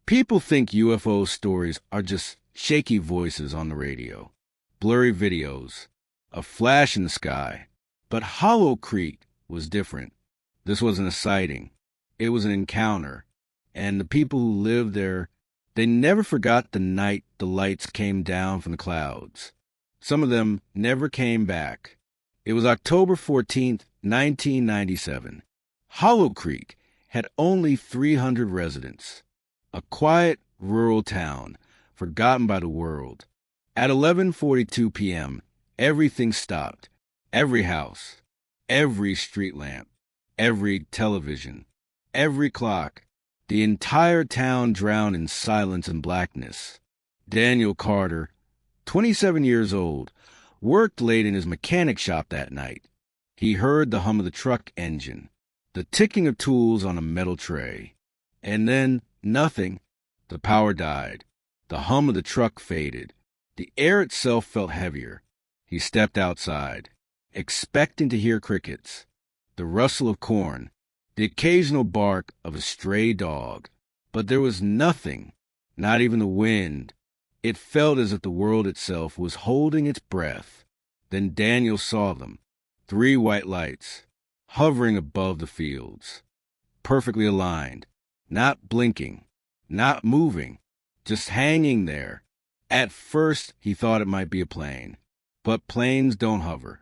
People think UFO stories are just shaky voices on the radio, blurry videos, a flash in the sky. But Hollow Creek was different. This wasn't a sighting. It was an encounter. And the people who lived there, they never forgot the night the lights came down from the clouds. Some of them never came back. It was October 14th, 1997. Hollow Creek had only 300 residents. A quiet, rural town, forgotten by the world. At 11:42 p.m., everything stopped. Every house, every street lamp, every television, every clock. The entire town drowned in silence and blackness. Daniel Carter, 27 years old, worked late in his mechanic shop that night. He heard the hum of the truck engine, the ticking of tools on a metal tray. And then nothing. The power died. The hum of the truck faded. The air itself felt heavier. He stepped outside, expecting to hear crickets, the rustle of corn, the occasional bark of a stray dog. But there was nothing, not even the wind. It felt as if the world itself was holding its breath. Then Daniel saw them, 3 white lights, hovering above the fields, perfectly aligned, not blinking, not moving, just hanging there. At first, he thought it might be a plane. But planes don't hover.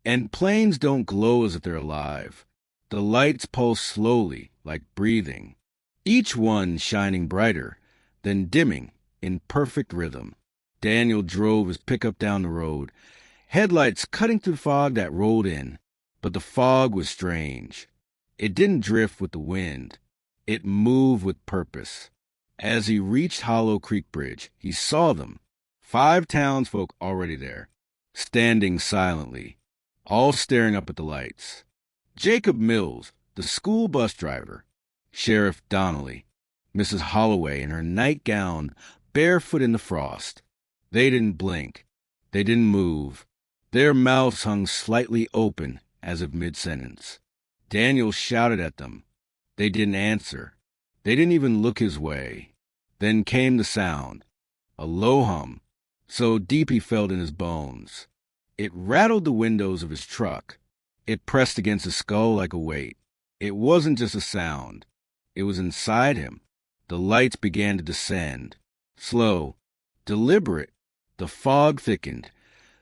And planes don't glow as if they're alive. The lights pulse slowly, like breathing, each one shining brighter, then dimming in perfect rhythm. Daniel drove his pickup down the road, headlights cutting through the fog that rolled in. But the fog was strange. It didn't drift with the wind. It moved with purpose. As he reached Hollow Creek Bridge, he saw them, 5 townsfolk already there, standing silently, all staring up at the lights. Jacob Mills, the school bus driver, Sheriff Donnelly, Mrs. Holloway in her nightgown, barefoot in the frost. They didn't blink. They didn't move. Their mouths hung slightly open as if mid-sentence. Daniel shouted at them. They didn't answer. They didn't even look his way. Then came the sound, a low hum, so deep he felt in his bones. It rattled the windows of his truck. It pressed against his skull like a weight. It wasn't just a sound. It was inside him. The lights began to descend. Slow, deliberate. The fog thickened,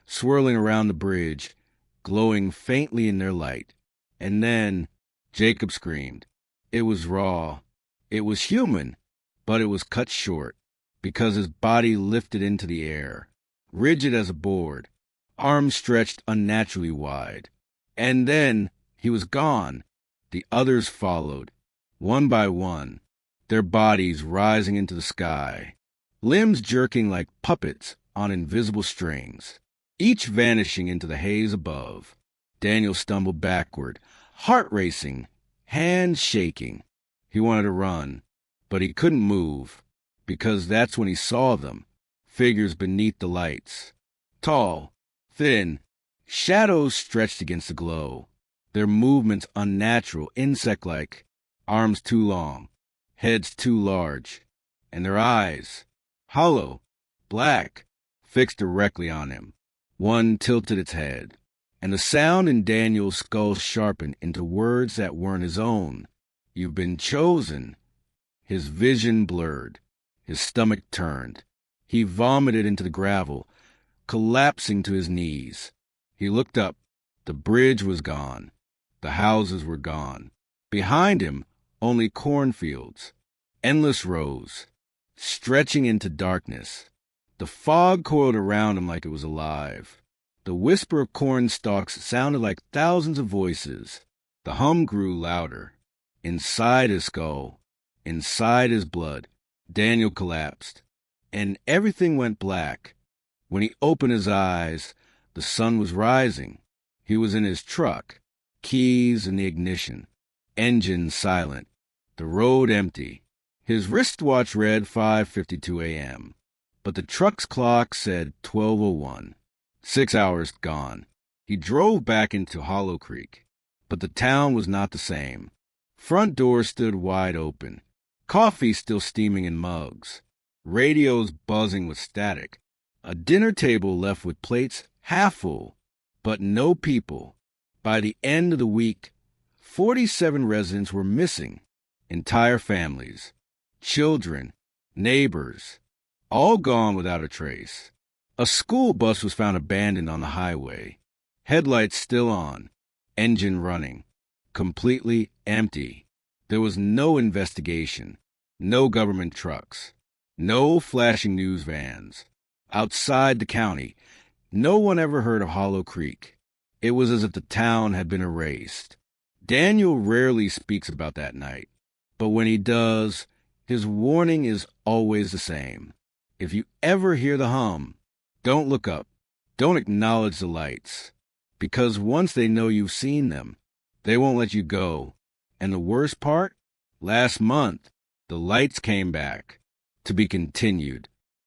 swirling around the bridge, glowing faintly in their light. And then Jacob screamed. It was raw. It was human, but it was cut short because his body lifted into the air, rigid as a board, arms stretched unnaturally wide. And then he was gone. The others followed, one by one, their bodies rising into the sky, limbs jerking like puppets on invisible strings, each vanishing into the haze above. Daniel stumbled backward, heart racing, hands shaking. He wanted to run, but he couldn't move, because that's when he saw them, figures beneath the lights. Tall, thin, shadows stretched against the glow, their movements unnatural, insect-like, arms too long, heads too large, and their eyes, hollow, black, fixed directly on him. One tilted its head, and the sound in Daniel's skull sharpened into words that weren't his own. You've been chosen. His vision blurred. His stomach turned. He vomited into the gravel, collapsing to his knees. He looked up. The bridge was gone. The houses were gone. Behind him, only cornfields, endless rows, stretching into darkness. The fog coiled around him like it was alive. The whisper of corn stalks sounded like thousands of voices. The hum grew louder. Inside his skull, inside his blood, Daniel collapsed, and everything went black. When he opened his eyes, the sun was rising. He was in his truck, keys in the ignition, engine silent, the road empty. His wristwatch read 5:52 a.m., but the truck's clock said 12:01. 6 hours gone. He drove back into Hollow Creek, but the town was not the same. Front doors stood wide open. Coffee still steaming in mugs. Radios buzzing with static. A dinner table left with plates half full, but no people. By the end of the week, 47 residents were missing. Entire families, children, neighbors, all gone without a trace. A school bus was found abandoned on the highway. Headlights still on, engine running, completely empty. There was no investigation, no government trucks, no flashing news vans. Outside the county, no one ever heard of Hollow Creek. It was as if the town had been erased. Daniel rarely speaks about that night, but when he does, his warning is always the same. If you ever hear the hum, don't look up, don't acknowledge the lights, because once they know you've seen them, they won't let you go. And the worst part? Last month, the lights came back, to be continued.